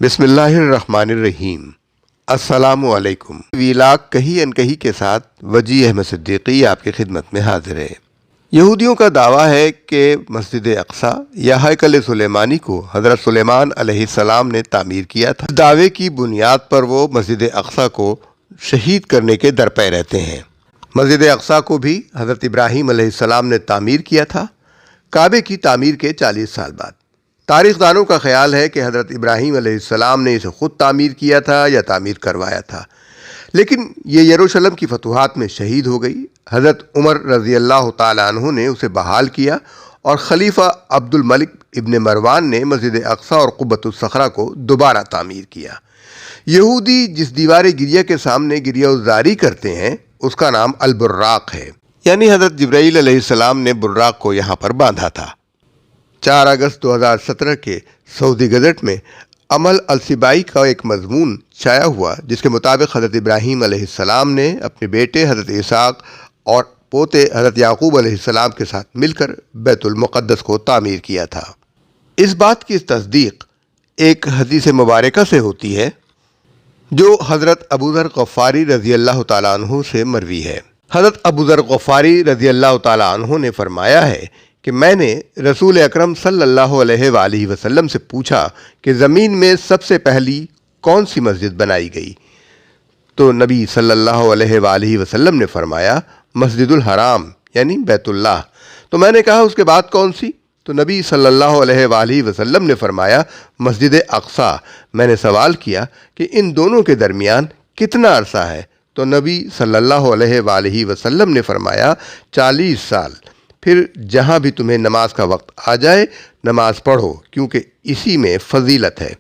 بسم اللہ الرحمن الرحیم۔ السلام علیکم۔ ویلاگ کہی انکہی کے ساتھ وجی احمد صدیقی آپ کی خدمت میں حاضر ہے۔ یہودیوں کا دعویٰ ہے کہ مسجد اقصیٰ یا ہیکل سلیمانی کو حضرت سلیمان علیہ السلام نے تعمیر کیا تھا۔ اس دعوے کی بنیاد پر وہ مسجد اقصیٰ کو شہید کرنے کے درپے رہتے ہیں۔ مسجد اقصیٰ کو بھی حضرت ابراہیم علیہ السلام نے تعمیر کیا تھا، کعبے کی تعمیر کے 40 سال بعد۔ تاریخ دانوں کا خیال ہے کہ حضرت ابراہیم علیہ السلام نے اسے خود تعمیر کیا تھا یا تعمیر کروایا تھا، لیکن یہ یروشلم کی فتوحات میں شہید ہو گئی۔ حضرت عمر رضی اللہ تعالیٰ عنہ نے اسے بحال کیا اور خلیفہ عبد الملک ابن مروان نے مسجد اقصیٰ اور قبۃ الصخرہ کو دوبارہ تعمیر کیا۔ یہودی جس دیوار گریہ کے سامنے گریہ الزاری کرتے ہیں اس کا نام البراق ہے، یعنی حضرت جبرائیل علیہ السلام نے براق کو یہاں پر باندھا تھا۔ 4 اگست 2017 کے سعودی گزٹ میں عمل السبائی کا ایک مضمون شائع ہوا، جس کے مطابق حضرت ابراہیم علیہ السلام نے اپنے بیٹے حضرت اسحاق اور پوتے حضرت یعقوب علیہ السلام کے ساتھ مل کر بیت المقدس کو تعمیر کیا تھا۔ اس بات کی تصدیق ایک حدیث مبارکہ سے ہوتی ہے جو حضرت ابوذر غفاری رضی اللہ تعالیٰ عنہ سے مروی ہے۔ حضرت ابوذر غفاری رضی اللہ تعالیٰ عنہ نے فرمایا ہے کہ میں نے رسول اکرم صلی اللہ علیہ وآلہ وسلم سے پوچھا کہ زمین میں سب سے پہلی کون سی مسجد بنائی گئی؟ تو نبی صلی اللہ علیہ وآلہ وسلم نے فرمایا مسجد الحرام یعنی بیت اللہ۔ تو میں نے کہا اس کے بعد کون سی؟ تو نبی صلی اللہ علیہ وآلہ وسلم نے فرمایا مسجد اقصیٰ۔ میں نے سوال کیا کہ ان دونوں کے درمیان کتنا عرصہ ہے؟ تو نبی صلی اللہ علیہ وآلہ وسلم نے فرمایا 40 سال۔ پھر جہاں بھی تمہیں نماز کا وقت آ جائے نماز پڑھو، کیونکہ اسی میں فضیلت ہے۔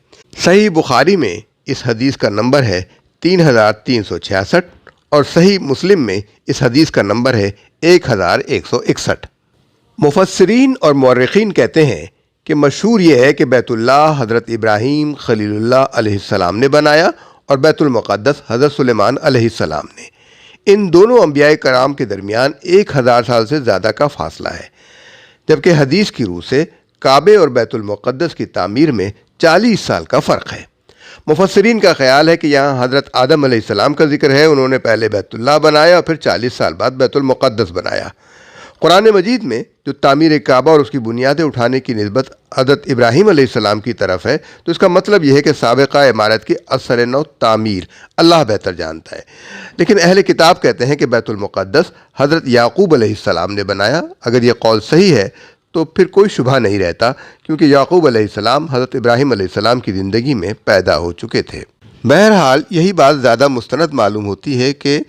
صحیح بخاری میں اس حدیث کا نمبر ہے 3366 اور صحیح مسلم میں اس حدیث کا نمبر ہے 1161۔ مفسرین اور مورخین کہتے ہیں کہ مشہور یہ ہے کہ بیت اللہ حضرت ابراہیم خلیل اللہ علیہ السلام نے بنایا اور بیت المقدس حضرت سلیمان علیہ السلام نے۔ ان دونوں انبیاء کرام کے درمیان 1000 سال سے زیادہ کا فاصلہ ہے، جبکہ حدیث کی روح سے کعبے اور بیت المقدس کی تعمیر میں 40 سال کا فرق ہے۔ مفسرین کا خیال ہے کہ یہاں حضرت آدم علیہ السلام کا ذکر ہے، انہوں نے پہلے بیت اللہ بنایا اور پھر 40 سال بعد بیت المقدس بنایا۔ قرآن مجید میں جو تعمیر کعبہ اور اس کی بنیادیں اٹھانے کی نسبت حضرت ابراہیم علیہ السلام کی طرف ہے، تو اس کا مطلب یہ ہے کہ سابقہ عمارت کی اثر نو تعمیر اللہ بہتر جانتا ہے۔ لیکن اہل کتاب کہتے ہیں کہ بیت المقدس حضرت یعقوب علیہ السلام نے بنایا۔ اگر یہ قول صحیح ہے تو پھر کوئی شبہ نہیں رہتا، کیونکہ یعقوب علیہ السلام حضرت ابراہیم علیہ السلام کی زندگی میں پیدا ہو چکے تھے۔ بہرحال یہی بات زیادہ مستند معلوم ہوتی ہے کہ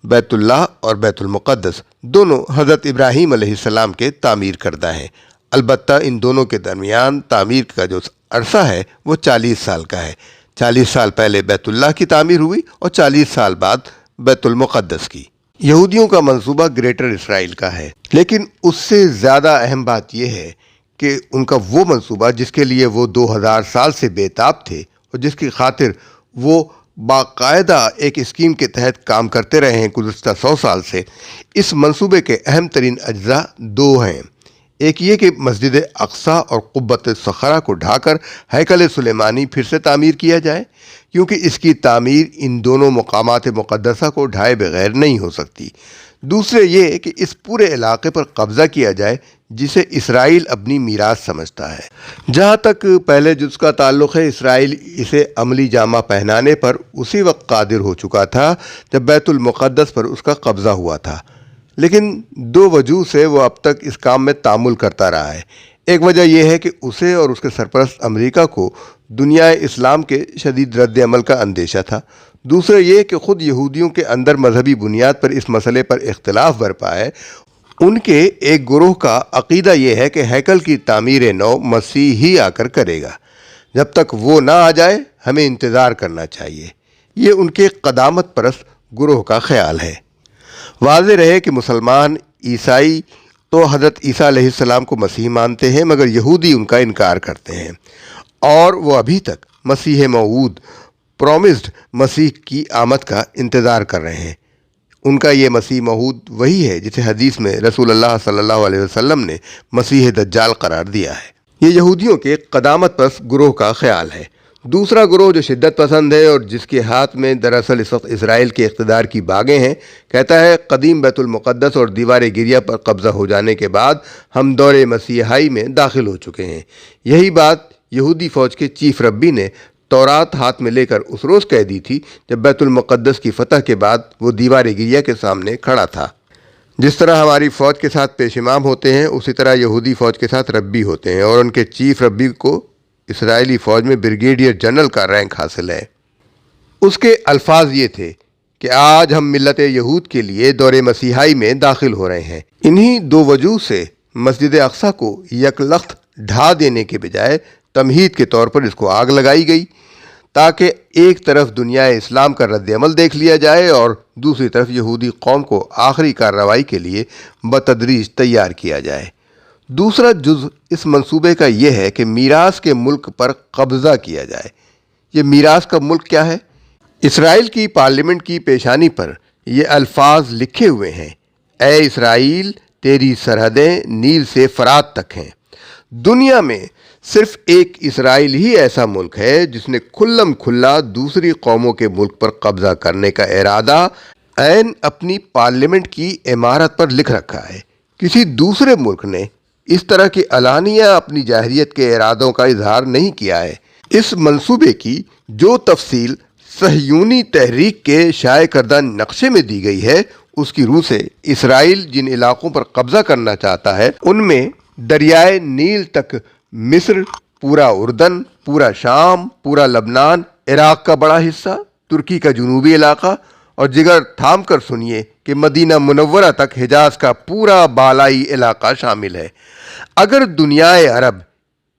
بیت اللہ اور بیت المقدس دونوں حضرت ابراہیم علیہ السلام کے تعمیر کردہ ہیں۔ البتہ ان دونوں کے درمیان تعمیر کا جو عرصہ ہے وہ 40 سال کا ہے۔ 40 سال پہلے بیت اللہ کی تعمیر ہوئی اور 40 سال بعد بیت المقدس کی۔ یہودیوں کا منصوبہ گریٹر اسرائیل کا ہے، لیکن اس سے زیادہ اہم بات یہ ہے کہ ان کا وہ منصوبہ جس کے لیے وہ 2000 سال سے بے تاب تھے اور جس کی خاطر وہ باقاعدہ ایک اسکیم کے تحت کام کرتے رہے ہیں گزشتہ 100 سال سے، اس منصوبے کے اہم ترین اجزاء 2 ہیں۔ ایک یہ کہ مسجد اقصیٰ اور قبۃ الصخرہ کو ڈھا کر ہیکل سلیمانی پھر سے تعمیر کیا جائے، کیونکہ اس کی تعمیر ان دونوں مقامات مقدسہ کو ڈھائے بغیر نہیں ہو سکتی۔ دوسرے یہ کہ اس پورے علاقے پر قبضہ کیا جائے جسے اسرائیل اپنی میراث سمجھتا ہے۔ جہاں تک پہلے جز کا تعلق ہے، اسرائیل اسے عملی جامہ پہنانے پر اسی وقت قادر ہو چکا تھا جب بیت المقدس پر اس کا قبضہ ہوا تھا، لیکن 2 وجوہ سے وہ اب تک اس کام میں تعامل کرتا رہا ہے۔ ایک وجہ یہ ہے کہ اسے اور اس کے سرپرست امریکہ کو دنیا اسلام کے شدید رد عمل کا اندیشہ تھا۔ دوسرا یہ کہ خود یہودیوں کے اندر مذہبی بنیاد پر اس مسئلے پر اختلاف برپا ہے۔ ان کے ایک گروہ کا عقیدہ یہ ہے کہ ہیکل کی تعمیر نو مسیح ہی آ کر کرے گا، جب تک وہ نہ آ جائے ہمیں انتظار کرنا چاہیے۔ یہ ان کے قدامت پرست گروہ کا خیال ہے۔ واضح رہے کہ مسلمان عیسائی تو حضرت عیسیٰ علیہ السلام کو مسیح مانتے ہیں، مگر یہودی ان کا انکار کرتے ہیں، اور وہ ابھی تک مسیح موعود پرومسڈ مسیح کی آمد کا انتظار کر رہے ہیں۔ ان کا یہ مسیح موعود وہی ہے جسے حدیث میں رسول اللہ صلی اللہ علیہ وسلم نے مسیح دجال قرار دیا ہے۔ یہ یہودیوں کے قدامت پرست گروہ کا خیال ہے۔ دوسرا گروہ جو شدت پسند ہے اور جس کے ہاتھ میں دراصل اس وقت اسرائیل کے اقتدار کی باغیں ہیں، کہتا ہے قدیم بیت المقدس اور دیوار گریہ پر قبضہ ہو جانے کے بعد ہم دور مسیحائی میں داخل ہو چکے ہیں۔ یہی بات یہودی فوج کے چیف ربی نے تورات ہاتھ میں لے کر اس روز کہہ دی تھی جب بیت المقدس کی فتح کے بعد وہ دیوار گریہ کے سامنے کھڑا تھا۔ جس طرح ہماری فوج کے ساتھ پیش امام ہوتے ہیں، اسی طرح یہودی فوج کے ساتھ ربی ہوتے ہیں، اور ان کے چیف ربی کو اسرائیلی فوج میں بریگیڈیئر جنرل کا رینک حاصل ہے۔ اس کے الفاظ یہ تھے کہ آج ہم ملت یہود کے لیے دور مسیحائی میں داخل ہو رہے ہیں۔ انہی دو وجوہ سے مسجد اقصیٰ کو یک لخت ڈھا دینے کے بجائے تمہید کے طور پر اس کو آگ لگائی گئی، تاکہ ایک طرف دنیا اسلام کا رد عمل دیکھ لیا جائے اور دوسری طرف یہودی قوم کو آخری کارروائی کے لیے بتدریج تیار کیا جائے۔ دوسرا جز اس منصوبے کا یہ ہے کہ میراث کے ملک پر قبضہ کیا جائے۔ یہ میراث کا ملک کیا ہے؟ اسرائیل کی پارلیمنٹ کی پیشانی پر یہ الفاظ لکھے ہوئے ہیں: اے اسرائیل، تیری سرحدیں نیل سے فرات تک ہیں۔ دنیا میں صرف ایک اسرائیل ہی ایسا ملک ہے جس نے کھلم کھلا دوسری قوموں کے ملک پر قبضہ کرنے کا ارادہ عین اپنی پارلیمنٹ کی عمارت پر لکھ رکھا ہے۔ کسی دوسرے ملک نے اس طرح کی علانیہ اپنی جاہریت کے ارادوں کا اظہار نہیں کیا ہے۔ اس منصوبے کی جو تفصیل صہیونی تحریک کے شائع کردہ نقشے میں دی گئی ہے، اس کی روح سے اسرائیل جن علاقوں پر قبضہ کرنا چاہتا ہے ان میں دریائے نیل تک مصر، پورا اردن، پورا شام، پورا لبنان، عراق کا بڑا حصہ، ترکی کا جنوبی علاقہ، اور جگر تھام کر سنیے کہ مدینہ منورہ تک حجاز کا پورا بالائی علاقہ شامل ہے۔ اگر دنیا عرب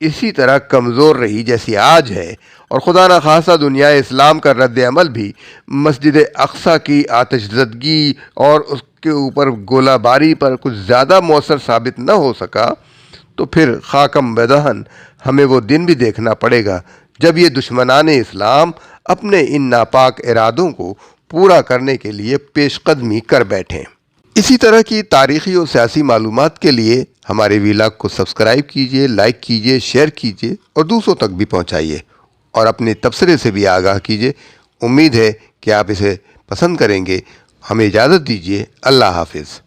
اسی طرح کمزور رہی جیسی آج ہے، اور خدا نخواستہ دنیا اسلام کا رد عمل بھی مسجد اقصیٰ کی آتش زدگی اور اس کے اوپر گولہ باری پر کچھ زیادہ مؤثر ثابت نہ ہو سکا، تو پھر خاکم بدہن ہمیں وہ دن بھی دیکھنا پڑے گا جب یہ دشمنان اسلام اپنے ان ناپاک ارادوں کو پورا کرنے کے لیے پیش قدمی کر بیٹھیں۔ اسی طرح کی تاریخی اور سیاسی معلومات کے لیے ہمارے ویلاگ کو سبسکرائب کیجئے، لائک کیجئے، شیئر کیجئے اور دوسروں تک بھی پہنچائیے، اور اپنے تبصرے سے بھی آگاہ کیجئے۔ امید ہے کہ آپ اسے پسند کریں گے۔ ہمیں اجازت دیجئے۔ اللہ حافظ۔